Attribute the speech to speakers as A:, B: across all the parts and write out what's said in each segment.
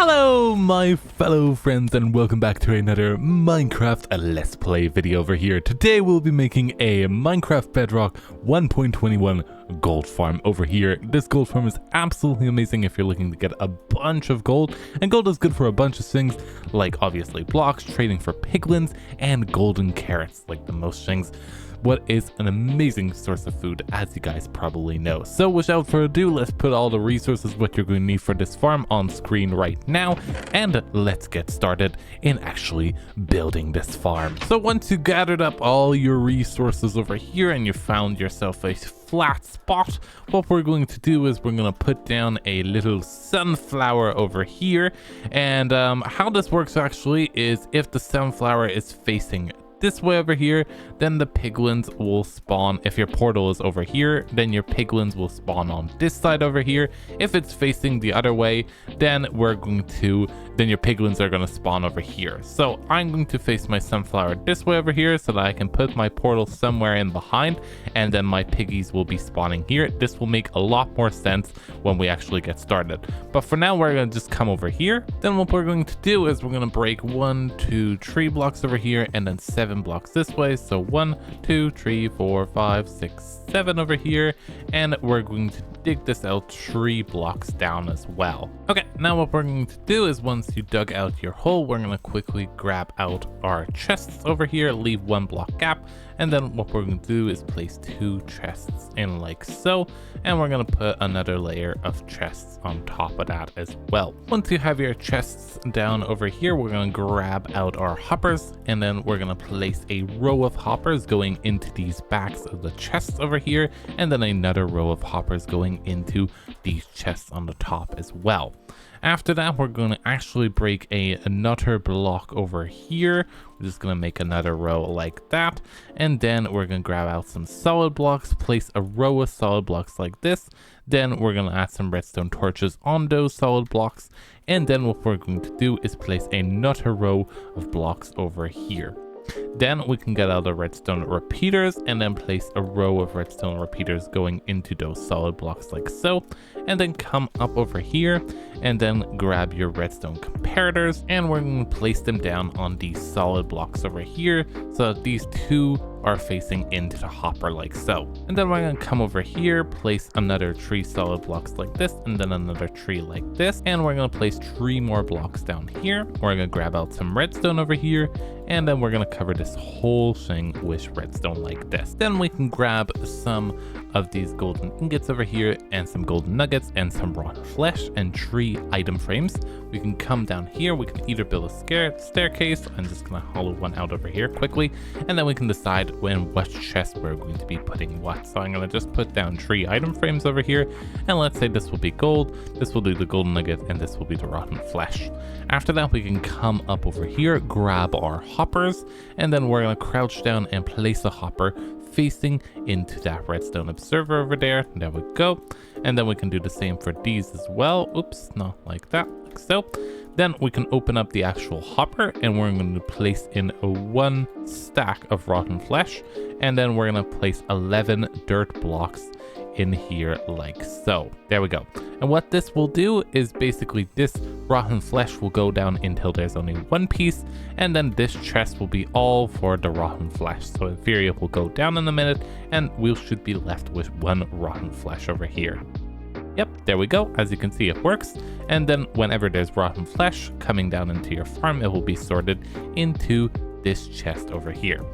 A: Hello my fellow friends and welcome back to another Minecraft Let's Play video over here. Today we'll be making a Minecraft Bedrock 1.21 gold farm over here. This gold farm is absolutely amazing if you're looking to get a bunch of gold, and gold is good for a bunch of things like obviously blocks, trading for piglins, and golden carrots, like the most things. What is an amazing source of food, as you guys probably know. So without further ado, let's put all the resources what you're going to need for this farm on screen right now, and let's get started in actually building this farm. So once you gathered up all your resources over here and you found yourself a flat spot, what we're going to do is we're going to put down a little sunflower over here. And how this works actually is if the sunflower is facing this way over here, then the piglins will spawn. If your portal is over here, then your piglins will spawn on this side over here. If it's facing the other way, then your piglins are going to spawn over here. So I'm going to face my sunflower this way over here so that I can put my portal somewhere in behind, and then my piggies will be spawning here. This will make a lot more sense when we actually get started. But for now, we're going to just come over here. Then what we're going to do is we're going to break 1, 2, 3 blocks over here, and then 7 blocks this way. So 1, 2, 3, 4, 5, 6, 7 over here, and we're going to dig this out 3 blocks down as well. Okay, now what we're going to do is once you dug out your hole, we're going to quickly grab out our chests over here, leave 1 block gap, and then what we're going to do is place 2 chests in like so, and we're going to put another layer of chests on top of that as well. Once you have your chests down over here, we're going to grab out our hoppers, and then we're going to place a row of hoppers going into these backs of the chests over here, and then another row of hoppers going into these chests on the top as well. After that, we're going to actually break another block over here. We're just going to make another row like that. And then we're going to grab out some solid blocks, place a row of solid blocks like this. Then we're going to add some redstone torches on those solid blocks. And then what we're going to do is place another row of blocks over here. Then we can get out the redstone repeaters and then place a row of redstone repeaters going into those solid blocks like so, and then come up over here and then grab your redstone comparators, and we're going to place them down on these solid blocks over here so that these two are facing into the hopper like so. And then we're going to come over here, place another 3 solid blocks like this, and then another 3 like this, and we're going to place 3 more blocks down here. We're going to grab out some redstone over here, and then we're going to cover this whole thing with redstone like this. Then we can grab some of these golden ingots over here and some golden nuggets and some rotten flesh and 3 item frames. We can come down here, we can either build a staircase. I'm just going to hollow one out over here quickly, and then we can decide when what chest we're going to be putting what. So I'm going to just put down 3 item frames over here, and let's say this will be gold, this will do the golden nugget, and this will be the rotten flesh. After that, we can come up over here, grab our hoppers, and then we're going to crouch down and place a hopper facing into that redstone observer over there. There we go. And then we can do the same for these as well. Oops, not like that, like so. Then we can open up the actual hopper, and we're going to place in 1 stack of rotten flesh, and then we're going to place 11 dirt blocks in here like so. There we go. And what this will do is basically this rotten flesh will go down until there's only 1 piece, and then this chest will be all for the rotten flesh. So in theory it will go down in a minute, and we should be left with 1 rotten flesh over here. Yep, there we go. As you can see, it works. And then whenever there's rotten flesh coming down into your farm, it will be sorted into this chest over here.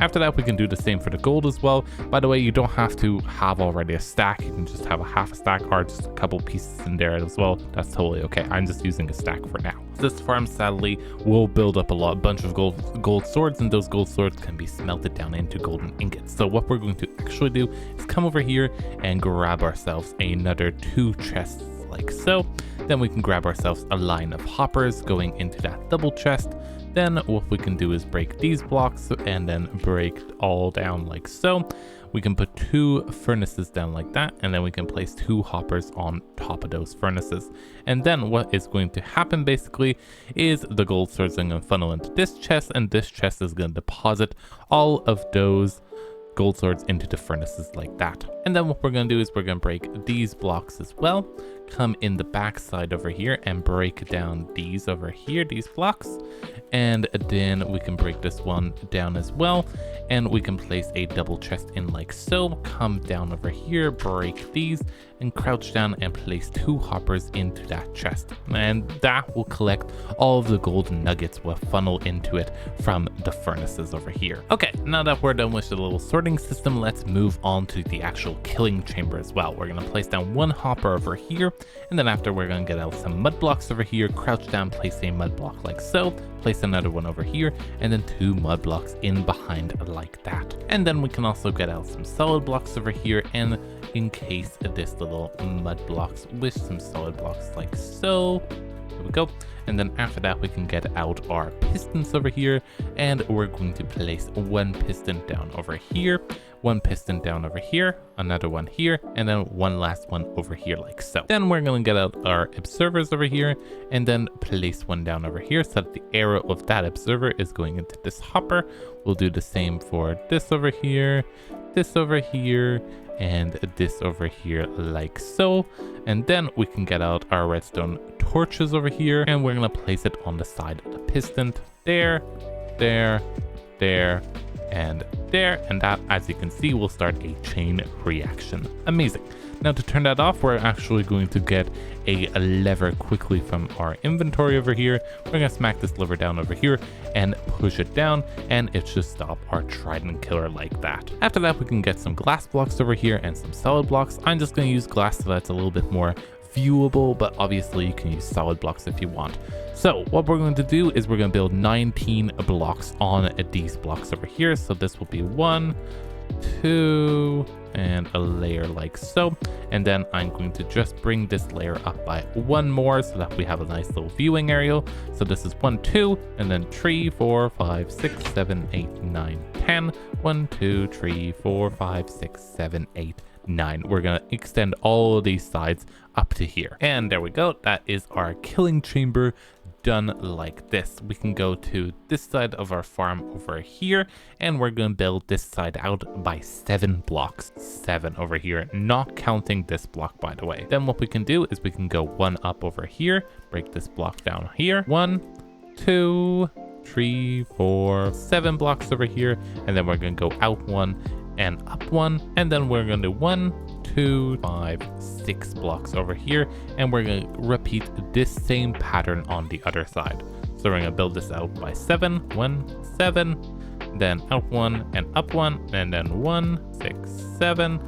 A: After that, we can do the same for the gold as well. By the way, you don't have to have already a stack. You can just have a half a stack or just a couple pieces in there as well. That's totally okay. I'm just using a stack for now. This farm sadly will build up a bunch of gold swords, and those gold swords can be smelted down into golden ingots. So what we're going to actually do is come over here and grab ourselves another 2 chests like so. Then we can grab ourselves a line of hoppers going into that double chest. Then what we can do is break these blocks and then break all down like so. We can put 2 furnaces down like that, and then we can place 2 hoppers on top of those furnaces. And then what is going to happen basically is the gold swords are going to funnel into this chest, and this chest is going to deposit all of those gold swords into the furnaces like that. And then what we're going to do is we're going to break these blocks as well, come in the back side over here and break down these over here, these blocks. And then we can break this one down as well. And we can place a double chest in like so. Come down over here, break these, and crouch down and place 2 hoppers into that chest. And that will collect all of the golden nuggets will funnel into it from the furnaces over here. Okay, now that we're done with the little sorting system, let's move on to the actual killing chamber as well. We're going to place down 1 hopper over here, and then after we're going to get out some mud blocks over here, crouch down, place a mud block like so, place another one over here, and then 2 mud blocks in behind like that. And then we can also get out some solid blocks over here and encase this little mud blocks with some solid blocks like so. There we go. And then after that we can get out our pistons over here, and we're going to place 1 piston down over here, 1 piston down over here, another one here, and then 1 last one over here like so. Then we're going to get out our observers over here and then place 1 down over here so that the arrow of that observer is going into this hopper. We'll do the same for this over here, and this over here like so. And then we can get out our redstone torches over here, and we're going to place it on the side of the piston. There, and there, and that, as you can see, will start a chain reaction. Amazing. Now to turn that off, we're actually going to get a lever quickly from our inventory over here. We're going to smack this lever down over here and push it down, and it should stop our Trident killer like that. After that, we can get some glass blocks over here and some solid blocks. I'm just going to use glass so that's a little bit more viewable, but obviously you can use solid blocks if you want. So what we're going to do is we're going to build 19 blocks on these blocks over here. So this will be 1, 2, and a layer like so. And then I'm going to just bring this layer up by 1 more so that we have a nice little viewing area. So this is 1, 2, and then 3, 4, 5, 6, 7, 8, 9, 10. 1, 2, 3, 4, 5, 6, 7, 8, 9. We're going to extend all of these sides up to here. And there we go. That is our killing chamber done like this. We can go to this side of our farm over here, and we're going to build this side out by 7 blocks. 7 over here, not counting this block, by the way. Then what we can do is we can go 1 up over here, break this block down here. 1, 2, 3, 4, 7 blocks over here, and then we're going to go out 1 and up 1, and then we're going to do 1, 2, 5, 6 blocks over here, and we're going to repeat this same pattern on the other side. So we're going to build this out by 7, 1, 7, then out 1 and up 1, and then 1, 6, 7,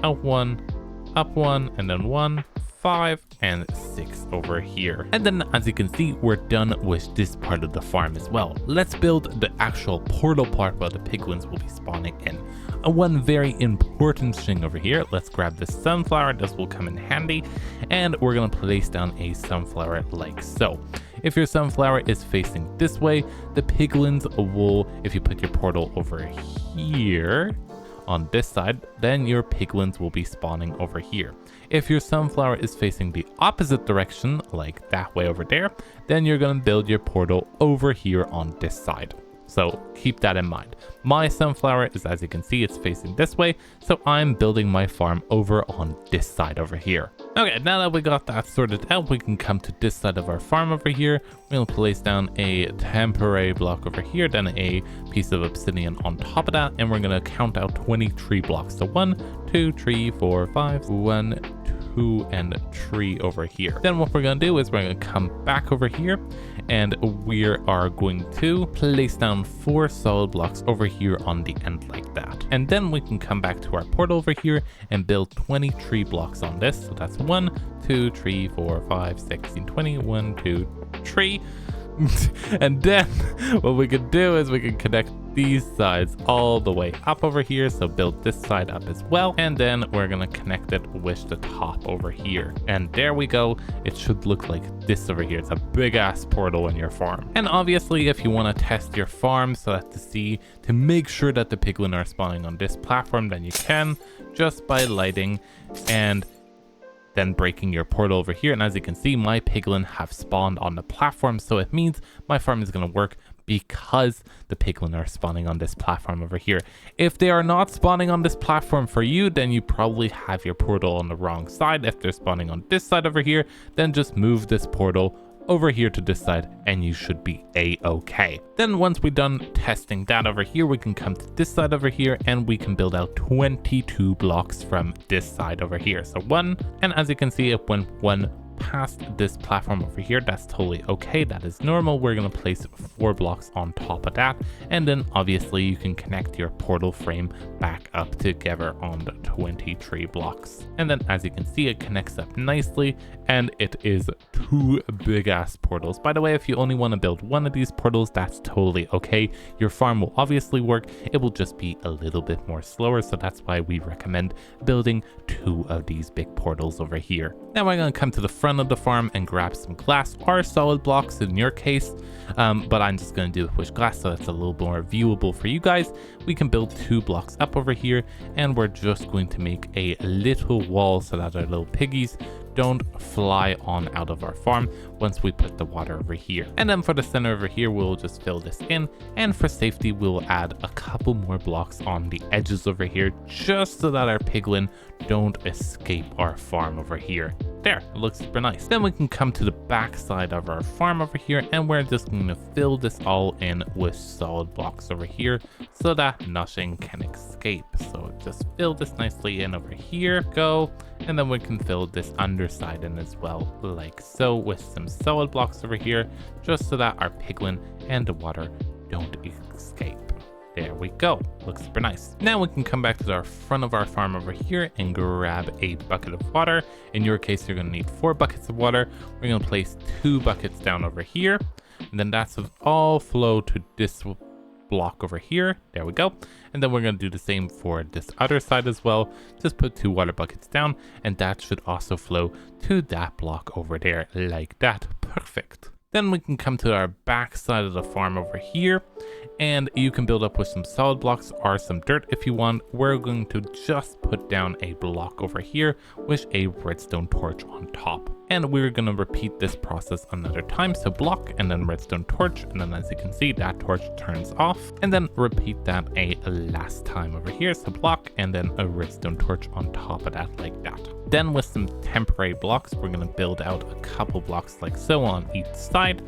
A: out 1, up 1, and then 1, 5, and 6 over here. And then as you can see, we're done with this part of the farm as well. Let's build the actual portal part where the piglins will be spawning in. One very important thing over here, let's grab this sunflower. This will come in handy, and we're going to place down a sunflower like so. If your sunflower is facing this way, the piglins will, if you put your portal over here on this side, then your piglins will be spawning over here. If your sunflower is facing the opposite direction, like that way over there, then you're going to build your portal over here on this side. So keep that in mind. My sunflower is, as you can see, it's facing this way, so I'm building my farm over on this side over here. Okay, now that we got that sorted out, we can come to this side of our farm over here. We'll place down a temporary block over here, then a piece of obsidian on top of that, and we're going to count out 23 blocks. So 1, 2, 3, 4, 5, 1, 2, and 3 over here. Then what we're going to do is we're going to come back over here, and we are going to place down 4 solid blocks over here on the end like that. And then we can come back to our portal over here and build 23 blocks on this. So that's 1, 2, 3, 4, 5, 6, 20, 1, 2, 3. And then what we can do is we can connect these sides all the way up over here, so build this side up as well, and then we're gonna connect it with the top over here, and there we go. It should look like this over here. It's a big ass portal in your farm. And obviously if you want to test your farm so that to make sure that the piglin are spawning on this platform, then you can just by lighting and then breaking your portal over here. And as you can see, my piglin have spawned on the platform, so it means my farm is going to work because the piglin are spawning on this platform over here. If they are not spawning on this platform for you, then you probably have your portal on the wrong side. If they're spawning on this side over here, then just move this portal over here to this side and you should be a-okay. Then once we're done testing that over here, we can come to this side over here and we can build out 22 blocks from this side over here. So one, and as you can see, it went one past this platform over here. That's totally okay, that is normal. We're going to place 4 blocks on top of that, and then obviously you can connect your portal frame back up together on the 23 blocks, and then as you can see, it connects up nicely, and it is 2 big ass portals. By the way, if you only want to build one of these portals, that's totally okay. Your farm will obviously work, it will just be a little bit more slower, so that's why we recommend building 2 of these big portals over here. Now we're going to come to the front of the farm and grab some glass or solid blocks in your case, but I'm just going to do it with glass so that's a little more viewable for you guys. We can build 2 blocks up over here, and we're just going to make a little wall so that our little piggies don't fly on out of our farm once we put the water over here. And then for the center over here, we'll just fill this in, and for safety we'll add a couple more blocks on the edges over here just so that our piglin don't escape our farm over here. There, it looks super nice. Then we can come to the back side of our farm over here, and we're just going to fill this all in with solid blocks over here so that nothing can escape. So just fill this nicely in over here, go, and then we can fill this underside in as well, like so, with some solid blocks over here, just so that our piglin and the water don't escape. There we go, looks super nice. Now we can come back to our front of our farm over here and grab a bucket of water. In your case, you're gonna need 4 buckets of water. We're gonna place 2 buckets down over here, and then that's all flow to this block over here. There we go. And then we're going to do the same for this other side as well. Just put 2 water buckets down, and that should also flow to that block over there like that. Perfect. Then we can come to our back side of the farm over here, and you can build up with some solid blocks or some dirt if you want. We're going to just put down a block over here with a redstone torch on top. And we're going to repeat this process another time. So block and then redstone torch, and then as you can see, that torch turns off, and then repeat that a last time over here. So block and then a redstone torch on top of that like that. Then with some temporary blocks, we're going to build out a couple blocks like so on each side,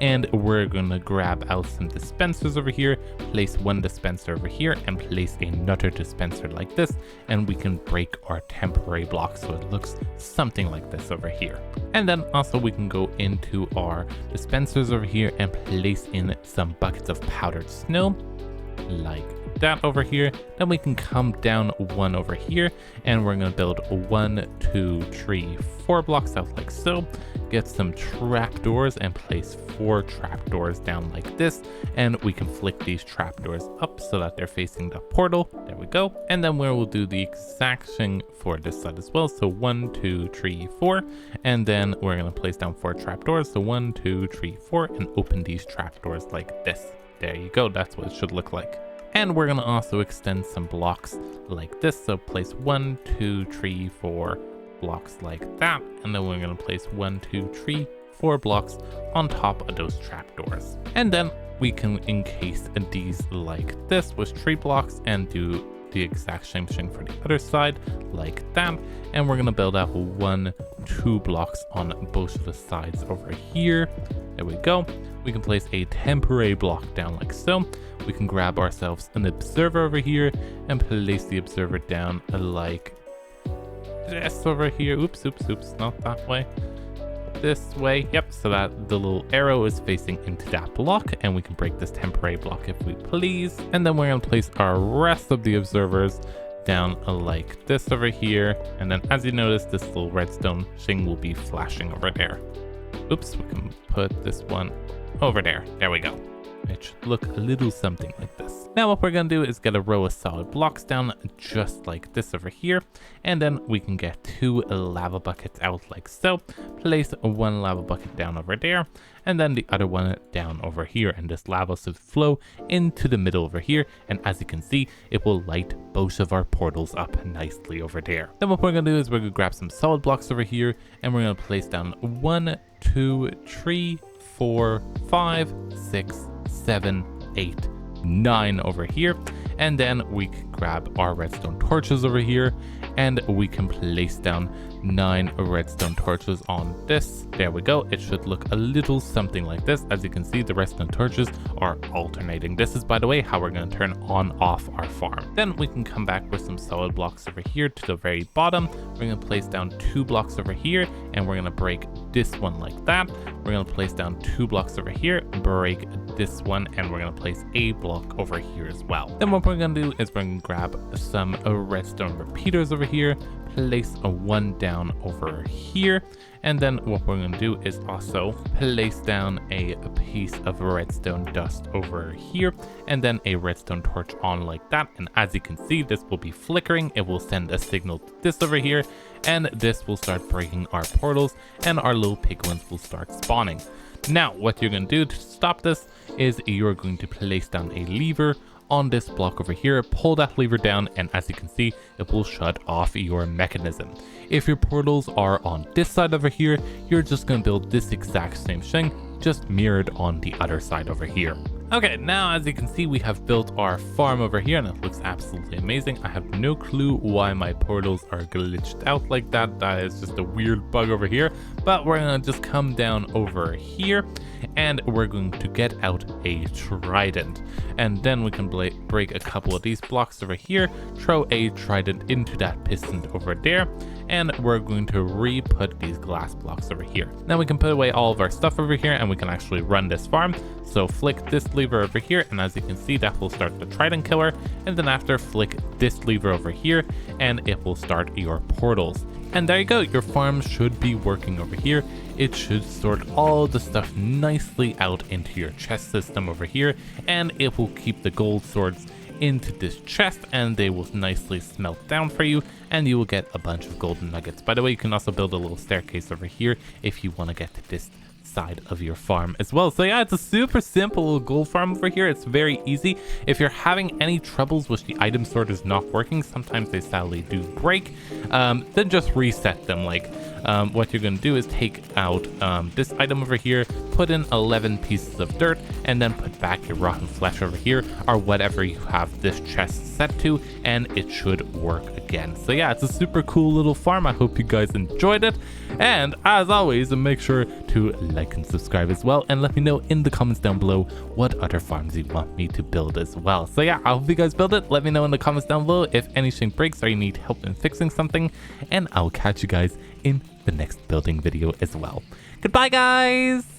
A: and we're going to grab out some dispensers over here, place 1 dispenser over here, and place another dispenser like this, and we can break our temporary blocks so it looks something like this over here. And then also we can go into our dispensers over here and place in some buckets of powdered snow like that over here. Then we can come down 1 over here, and we're going to build 1, 2, 3, 4 blocks out like so. Get some trapdoors and place 4 trapdoors down like this, and we can flick these trapdoors up so that they're facing the portal. There we go. And then we will do the exact thing for this side as well. So 1, 2, 3, 4, and then we're going to place down 4 trapdoors. So 1, 2, 3, 4, and open these trapdoors like this. There you go, that's what it should look like. And we're going to also extend some blocks like this. So place 1, 2, 3, 4 blocks like that. And then we're going to place 1, 2, 3, 4 blocks on top of those trapdoors. And then we can encase these like this with 3 blocks and do the exact same thing for the other side like that. And we're going to build out 1, 2 blocks on both of the sides over here. There we go. We can place a temporary block down like so. We can grab ourselves an observer over here and place the observer down like this over here. Oops, not that way. This way, yep, so that the little arrow is facing into that block, and we can break this temporary block if we please. And then we're going to place our rest of the observers down like this over here, and then as you notice, this little redstone thing will be flashing over there. Oops, we can put this one over there. There we go. It should look a little something like this. Now what we're going to do is get a row of solid blocks down just like this over here, and then we can get 2 lava buckets out like so. Place 1 lava bucket down over there, and then the other one down over here, and this lava should flow into the middle over here, and as you can see, it will light both of our portals up nicely over there. Then what we're going to do is we're going to grab some solid blocks over here, and we're going to place down 1, 2, 3, 4, 5, 6, 7, 8, 9 over here. And then we can grab our redstone torches over here, and we can place down 9 redstone torches on this. There we go. It should look a little something like this. As you can see, the redstone torches are alternating. This is, by the way, how we're going to turn on off our farm. Then we can come back with some solid blocks over here to the very bottom. We're going to place down 2 blocks over here, and we're going to break this one like that. We're going to place down 2 blocks over here, break this one, and we're going to place a block over here as well. Then what we're going to do is we're going to grab some redstone repeaters over here, place a 1 down over here, and then what we're going to do is also place down a piece of redstone dust over here, and then a redstone torch on like that. And as you can see, this will be flickering. It will send a signal to this over here, and this will start breaking our portals, and our little piglins will start spawning. Now what you're going to do to stop this is you're going to place down a lever on this block over here, pull that lever down, and as you can see, it will shut off your mechanism. If your portals are on this side over here, you're just going to build this exact same thing, just mirrored on the other side over here. Okay, now as you can see, we have built our farm over here, and it looks absolutely amazing. I have no clue why my portals are glitched out like that. That is just a weird bug over here, but we're gonna just come down over here, and we're going to get out a trident, and then we can break a couple of these blocks over here, throw a trident into that piston over there, and we're going to re-put these glass blocks over here. Now we can put away all of our stuff over here, and we can actually run this farm. So flick this lever over here, and as you can see, that will start the trident killer, and then after, flick this lever over here, and it will start your portals. And there you go, your farm should be working over here. It should sort all the stuff nicely out into your chest system over here, and it will keep the gold swords into this chest, and they will nicely smelt down for you, and you will get a bunch of golden nuggets. By the way, you can also build a little staircase over here if you want to get to this side of your farm as well. So yeah, it's a super simple little gold farm over here. It's very easy. If you're having any troubles with the item sorters not working, sometimes they sadly do break, then just reset them. Like what you're going to do is take out this item over here, put in 11 pieces of dirt, and then put back your rotten flesh over here, or whatever you have this chest set to, and it should work again. So yeah, it's a super cool little farm. I hope you guys enjoyed it, and as always, make sure to like and subscribe as well, and let me know in the comments down below what other farms you want me to build as well. So yeah, I hope you guys build it. Let me know in the comments down below if anything breaks or you need help in fixing something, and I'll catch you guys in the next building video as well. Goodbye, guys!